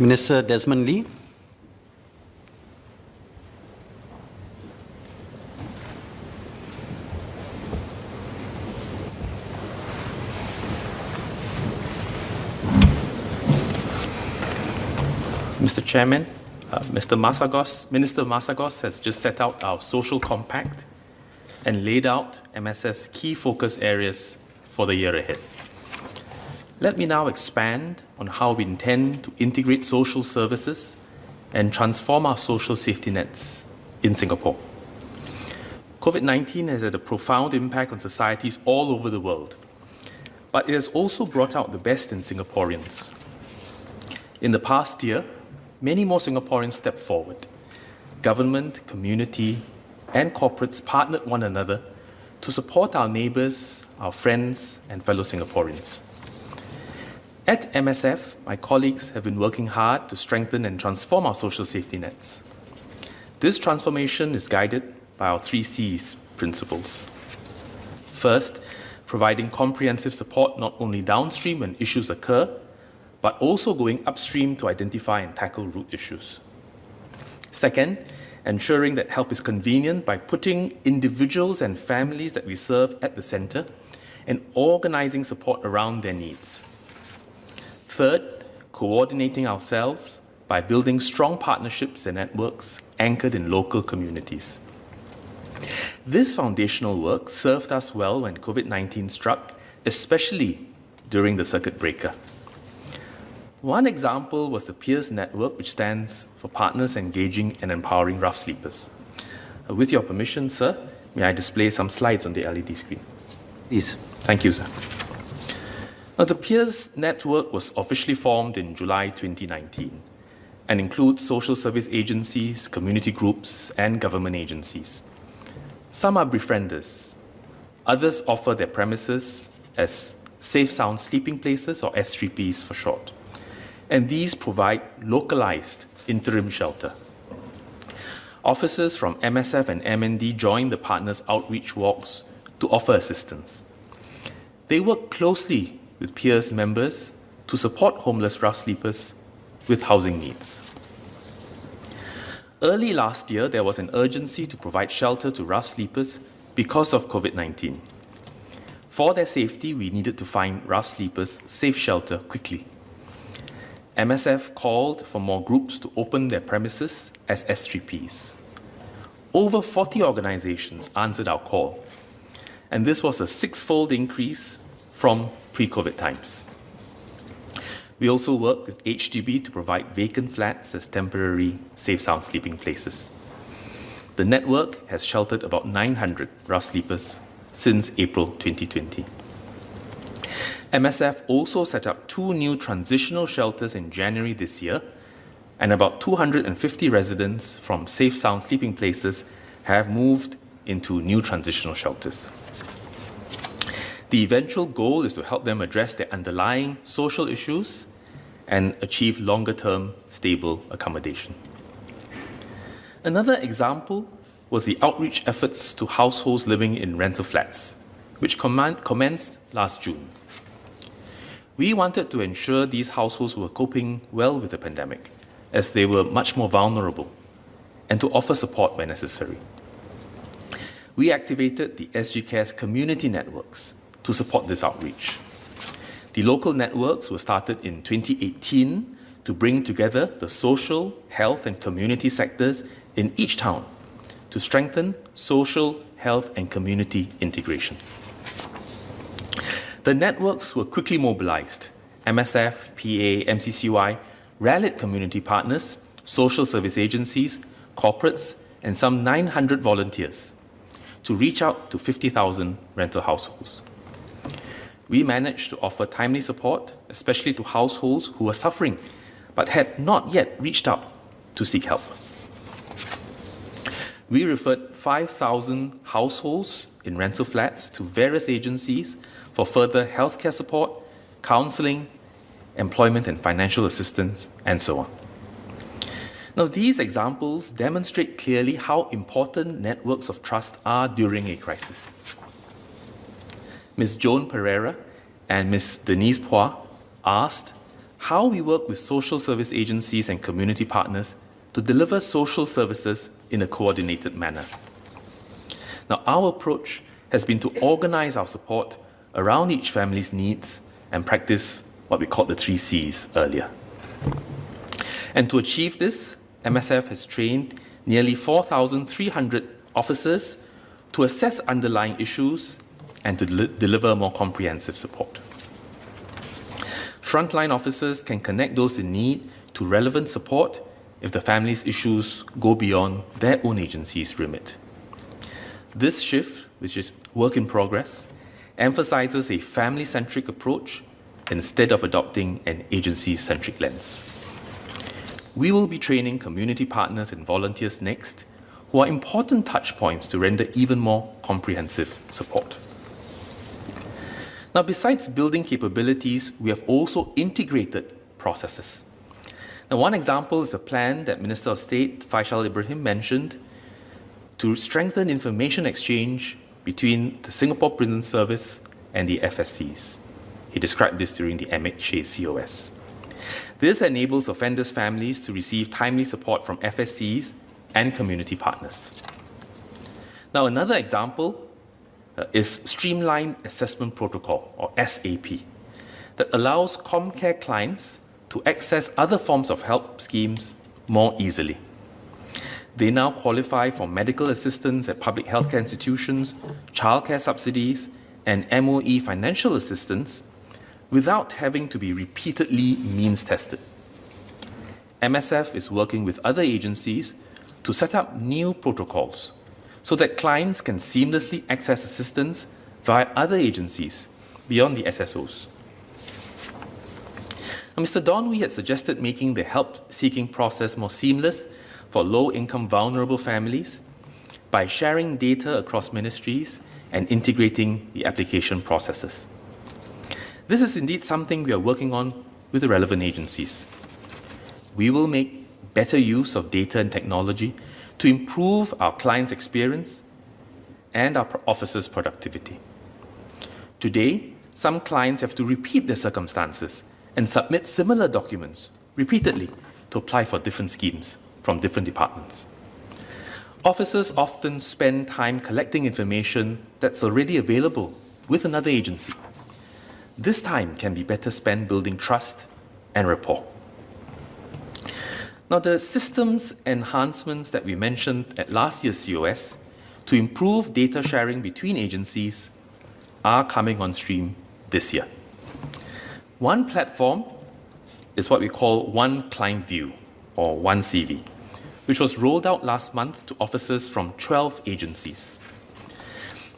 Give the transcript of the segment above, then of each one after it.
Minister Desmond Lee. Mr. Chairman, Minister Masagos has just set out our social compact and laid out MSF's key focus areas for the year ahead. Let me now expand on how we intend to integrate social services and transform our social safety nets in Singapore. COVID-19 has had a profound impact on societies all over the world, but it has also brought out the best in Singaporeans. In the past year, many more Singaporeans stepped forward. Government, community, and corporates partnered one another to support our neighbours, our friends, and fellow Singaporeans. At MSF, my colleagues have been working hard to strengthen and transform our social safety nets. This transformation is guided by our 3 C's principles. First, providing comprehensive support not only downstream when issues occur, but also going upstream to identify and tackle root issues. Second, ensuring that help is convenient by putting individuals and families that we serve at the center and organizing support around their needs. Third, coordinating ourselves by building strong partnerships and networks anchored in local communities. This foundational work served us well when COVID-19 struck, especially during the circuit breaker. One example was the Peers Network, which stands for Partners Engaging and Empowering Rough Sleepers. With your permission, sir, may I display some slides on the LED screen? Please. Thank you, sir. Now, the Peers Network was officially formed in July 2019 and includes social service agencies, community groups, and government agencies. Some are befrienders. Others offer their premises as safe, sound sleeping places, or S3Ps for short. And these provide localized interim shelter. Officers from MSF and MND join the partners' outreach walks to offer assistance. They work closely with Peers members to support homeless rough sleepers with housing needs. Early last year, there was an urgency to provide shelter to rough sleepers because of COVID-19. For their safety, we needed to find rough sleepers safe shelter quickly. MSF called for more groups to open their premises as S3Ps. Over 40 organizations answered our call, and this was a 6-fold increase from pre-COVID times. We also worked with HDB to provide vacant flats as temporary safe sound sleeping places. The network has sheltered about 900 rough sleepers since April 2020. MSF also set up 2 new transitional shelters in January this year, and about 250 residents from safe sound sleeping places have moved into new transitional shelters. The eventual goal is to help them address their underlying social issues and achieve longer-term stable accommodation. Another example was the outreach efforts to households living in rental flats, which commenced last June. We wanted to ensure these households were coping well with the pandemic, as they were much more vulnerable, and to offer support where necessary. We activated the SG Cares community networks to support this outreach. The local networks were started in 2018 to bring together the social, health, and community sectors in each town to strengthen social, health, and community integration. The networks were quickly mobilized. MSF, PA, MCCY rallied community partners, social service agencies, corporates, and some 900 volunteers to reach out to 50,000 rental households. We managed to offer timely support, especially to households who were suffering but had not yet reached out to seek help. We referred 5,000 households in rental flats to various agencies for further healthcare support, counseling, employment and financial assistance, and so on. Now, these examples demonstrate clearly how important networks of trust are during a crisis. Ms. Joan Pereira and Ms. Denise Phua asked, how we work with social service agencies and community partners to deliver social services in a coordinated manner. Now, our approach has been to organize our support around each family's needs and practice what we called the 3 Cs earlier. And to achieve this, MSF has trained nearly 4,300 officers to assess underlying issues and to deliver more comprehensive support. Frontline officers can connect those in need to relevant support if the family's issues go beyond their own agency's remit. This shift, which is work in progress, emphasizes a family-centric approach instead of adopting an agency-centric lens. We will be training community partners and volunteers next, who are important touchpoints to render even more comprehensive support. Now, besides building capabilities, we have also integrated processes. Now, one example is a plan that Minister of State Faisal Ibrahim mentioned to strengthen information exchange between the Singapore Prison Service and the FSCs. He described this during the MHA COS. This enables offenders' families to receive timely support from FSCs and community partners. Now, another example is Streamlined Assessment Protocol, or SAP, that allows ComCare clients to access other forms of help schemes more easily. They now qualify for medical assistance at public healthcare institutions, childcare subsidies, and MOE financial assistance without having to be repeatedly means tested. MSF is working with other agencies to set up new protocols so that clients can seamlessly access assistance via other agencies beyond the SSOs. Now, Mr. Donwy had suggested making the help-seeking process more seamless for low-income vulnerable families by sharing data across ministries and integrating the application processes. This is indeed something we are working on with the relevant agencies. We will make better use of data and technology to improve our clients' experience and our officers' productivity. Today, some clients have to repeat their circumstances and submit similar documents repeatedly to apply for different schemes from different departments. Officers often spend time collecting information that's already available with another agency. This time can be better spent building trust and rapport. Now, the systems enhancements that we mentioned at last year's COS to improve data sharing between agencies are coming on stream this year. One platform is what we call One Client View, or 1CV, which was rolled out last month to officers from 12 agencies.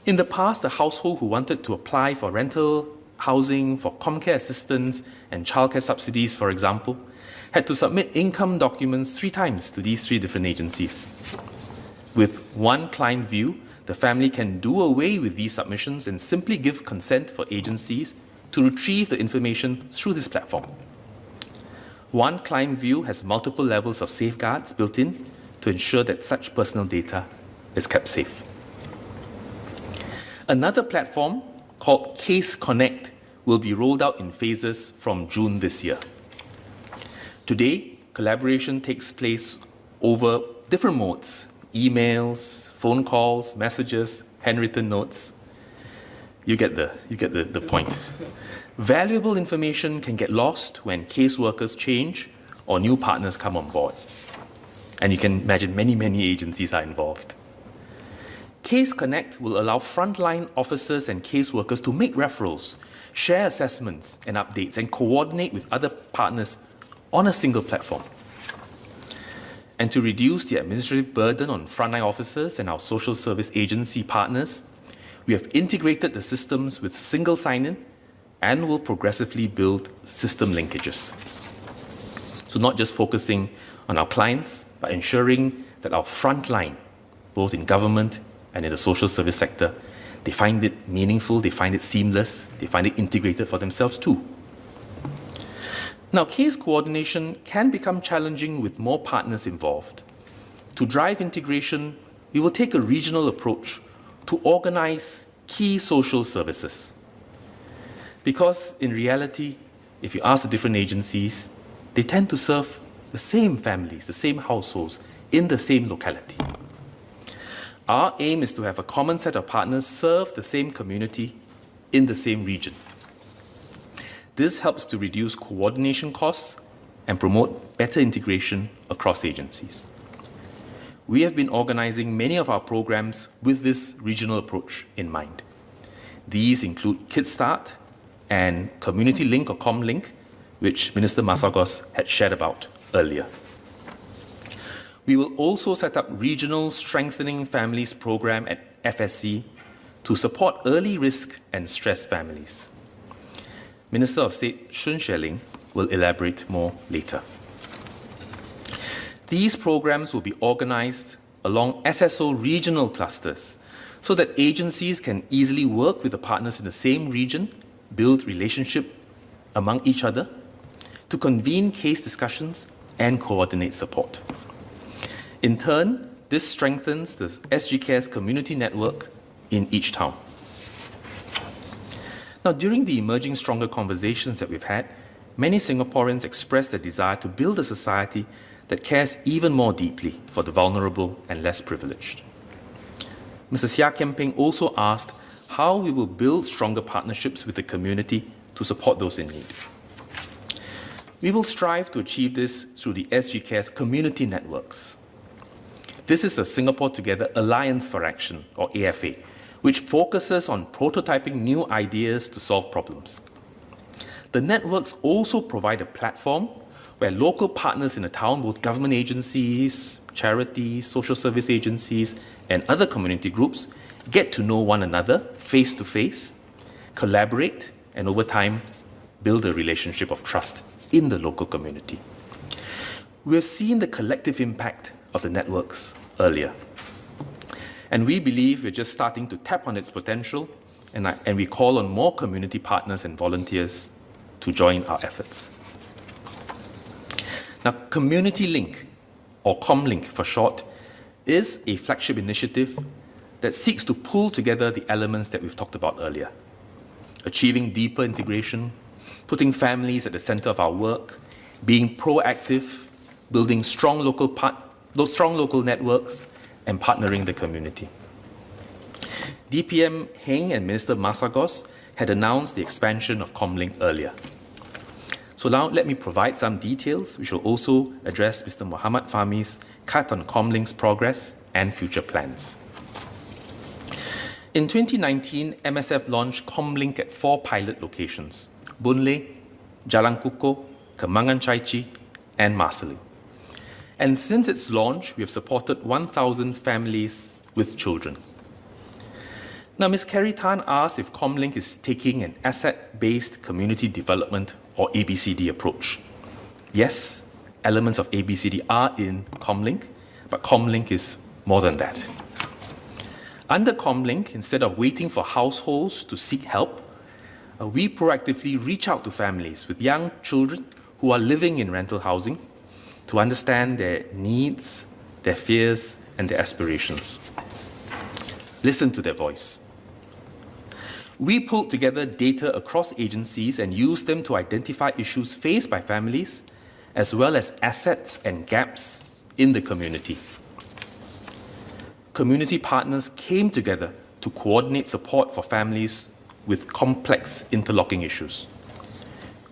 In the past, a household who wanted to apply for rental housing, for ComCare assistance, and childcare subsidies, for example, had to submit income documents 3 times to these 3 different agencies. With One Client View, the family can do away with these submissions and simply give consent for agencies to retrieve the information through this platform. One Client View has multiple levels of safeguards built in to ensure that such personal data is kept safe. Another platform called Case Connect will be rolled out in phases from June this year. Today, collaboration takes place over different modes: emails, phone calls, messages, handwritten notes. You get the point. Valuable information can get lost when caseworkers change or new partners come on board. And you can imagine many agencies are involved. Case Connect will allow frontline officers and caseworkers to make referrals, share assessments and updates, and coordinate with other partners on a single platform. And to reduce the administrative burden on frontline officers and our social service agency partners, we have integrated the systems with single sign-in and will progressively build system linkages. So not just focusing on our clients, but ensuring that our frontline, both in government and in the social service sector, they find it meaningful, they find it seamless, they find it integrated for themselves too. Now, case coordination can become challenging with more partners involved. To drive integration, we will take a regional approach to organize key social services. Because in reality, if you ask the different agencies, they tend to serve the same families, the same households, in the same locality. Our aim is to have a common set of partners serve the same community in the same region. This helps to reduce coordination costs and promote better integration across agencies. We have been organizing many of our programs with this regional approach in mind. These include Kickstart and Community Link or ComLink, which Minister Masagos had shared about earlier. We will also set up Regional Strengthening Families Program at FSC to support early risk and stressed families. Minister of State Shun Xieling will elaborate more later. These programs will be organized along SSO regional clusters so that agencies can easily work with the partners in the same region, build relationship among each other, to convene case discussions and coordinate support. In turn, this strengthens the SG Cares community network in each town. Now, during the Emerging Stronger conversations that we've had, many Singaporeans expressed their desire to build a society that cares even more deeply for the vulnerable and less privileged. Mr. Seah Kiam Peng also asked how we will build stronger partnerships with the community to support those in need. We will strive to achieve this through the SG Cares community networks. This is a Singapore Together Alliance for Action, or AFA, which focuses on prototyping new ideas to solve problems. The networks also provide a platform where local partners in a town, both government agencies, charities, social service agencies, and other community groups, get to know one another face to face, collaborate, and over time, build a relationship of trust in the local community. We have seen the collective impact of the networks earlier. And we believe we're just starting to tap on its potential, and we call on more community partners and volunteers to join our efforts. Now, Community Link, or ComLink for short, is a flagship initiative that seeks to pull together the elements that we've talked about earlier. Achieving deeper integration, putting families at the center of our work, being proactive, building strong local networks, and partnering the community. DPM Heng and Minister Masagos had announced the expansion of ComLink earlier. So now let me provide some details, which will also address Mr. Muhammad Fahmi's cut on ComLink's progress and future plans. In 2019, MSF launched ComLink at 4 pilot locations: Boon Lay, Jalan Kukoh, Kembangan Chai Chee, and Marsiling. And since its launch, we have supported 1,000 families with children. Now, Ms. Carrie Tan asked if ComLink is taking an asset-based community development or ABCD approach. Yes, elements of ABCD are in ComLink, but ComLink is more than that. Under ComLink, instead of waiting for households to seek help, we proactively reach out to families with young children who are living in rental housing to understand their needs, their fears, and their aspirations. Listen to their voice. We pulled together data across agencies and used them to identify issues faced by families, as well as assets and gaps in the community. Community partners came together to coordinate support for families with complex interlocking issues.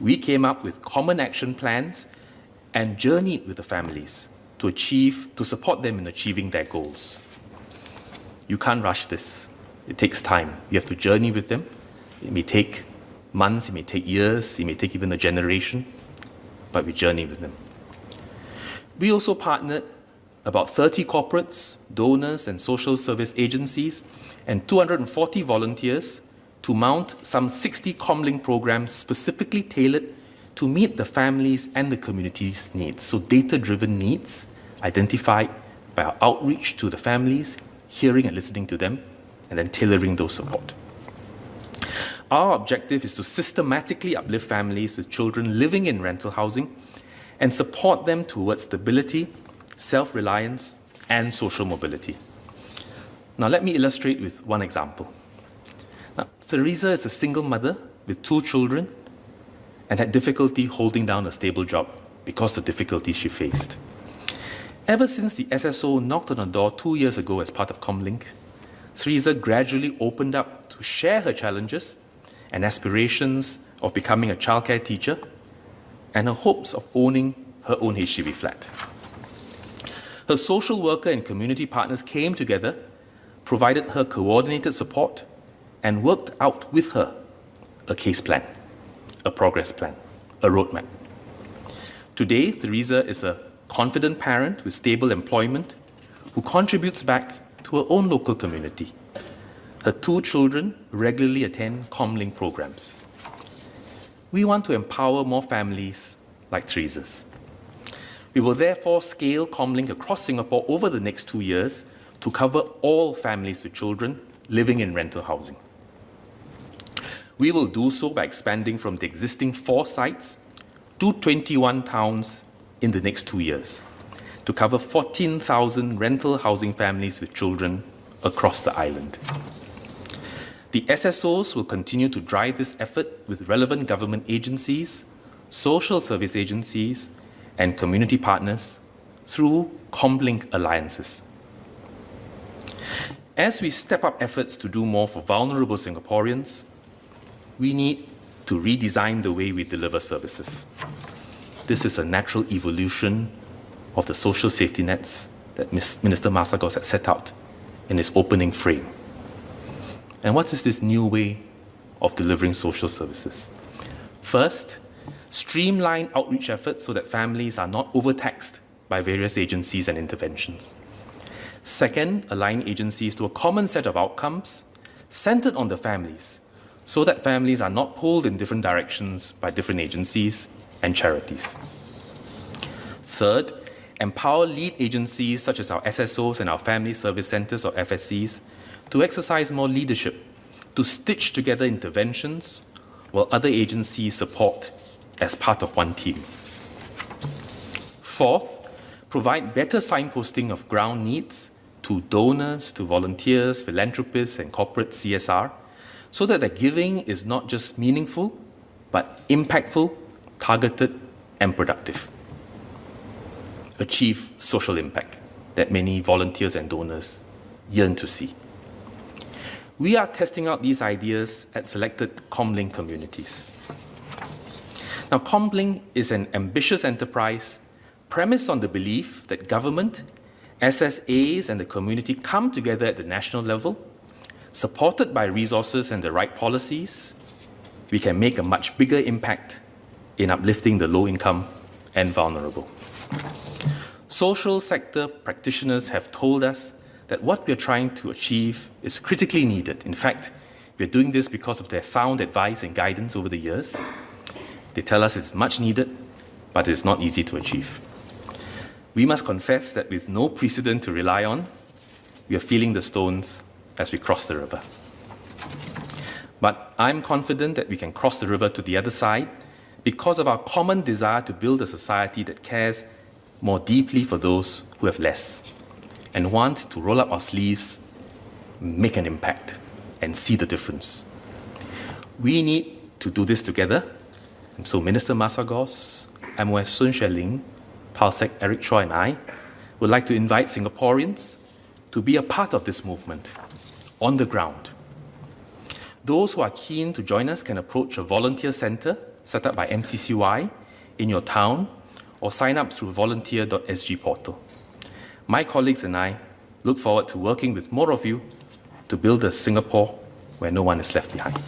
We came up with common action plans and journeyed with the families to support them in achieving their goals. You can't rush this. It takes time. You have to journey with them. It may take months, it may take years, it may take even a generation, but we journey with them. We also partnered about 30 corporates, donors, and social service agencies, and 240 volunteers to mount some 60 ComLink programs specifically tailored to meet the families and the community's needs. So data-driven needs identified by our outreach to the families, hearing and listening to them, and then tailoring those support. Our objective is to systematically uplift families with children living in rental housing and support them towards stability, self-reliance, and social mobility. Now, let me illustrate with one example. Now, Theresa is a single mother with 2 children and had difficulty holding down a stable job because of the difficulties she faced. Ever since the SSO knocked on her door 2 years ago as part of ComLink, Teresa gradually opened up to share her challenges and aspirations of becoming a childcare teacher and her hopes of owning her own HDB flat. Her social worker and community partners came together, provided her coordinated support, and worked out with her a case plan, a progress plan, a roadmap. Today, Teresa is a confident parent with stable employment who contributes back to her own local community. Her 2 children regularly attend ComLink programs. We want to empower more families like Teresa's. We will therefore scale ComLink across Singapore over the next 2 years to cover all families with children living in rental housing. We will do so by expanding from the existing 4 sites to 21 towns in the next 2 years to cover 14,000 rental housing families with children across the island. The SSOs will continue to drive this effort with relevant government agencies, social service agencies, and community partners through ComLink alliances. As we step up efforts to do more for vulnerable Singaporeans, we need to redesign the way we deliver services. This is a natural evolution of the social safety nets that Minister Masagos had set out in his opening frame. And what is this new way of delivering social services? First, streamline outreach efforts so that families are not overtaxed by various agencies and interventions. Second, align agencies to a common set of outcomes centered on the families so that families are not pulled in different directions by different agencies and charities. Third, empower lead agencies such as our SSOs and our Family Service Centres or FSCs to exercise more leadership, to stitch together interventions while other agencies support as part of one team. Fourth, provide better signposting of ground needs to donors, to volunteers, philanthropists, and corporate CSR, so that the giving is not just meaningful, but impactful, targeted, and productive. Achieve social impact that many volunteers and donors yearn to see. We are testing out these ideas at selected ComLink communities. Now, ComLink is an ambitious enterprise premised on the belief that government, SSAs, and the community come together at the national level, supported by resources and the right policies. We can make a much bigger impact in uplifting the low-income and vulnerable. Social sector practitioners have told us that what we're trying to achieve is critically needed. In fact, we're doing this because of their sound advice and guidance over the years. They tell us it's much needed, but it's not easy to achieve. We must confess that with no precedent to rely on, we are feeling the stones as we cross the river. But I'm confident that we can cross the river to the other side because of our common desire to build a society that cares more deeply for those who have less and want to roll up our sleeves, make an impact, and see the difference. We need to do this together. And so Minister Masagos, MOS Sun Sheling, Paulsec Eric Choi, and I would like to invite Singaporeans to be a part of this movement on the ground. Those who are keen to join us can approach a volunteer centre set up by MCCY in your town or sign up through volunteer.sg portal. My colleagues and I look forward to working with more of you to build a Singapore where no one is left behind.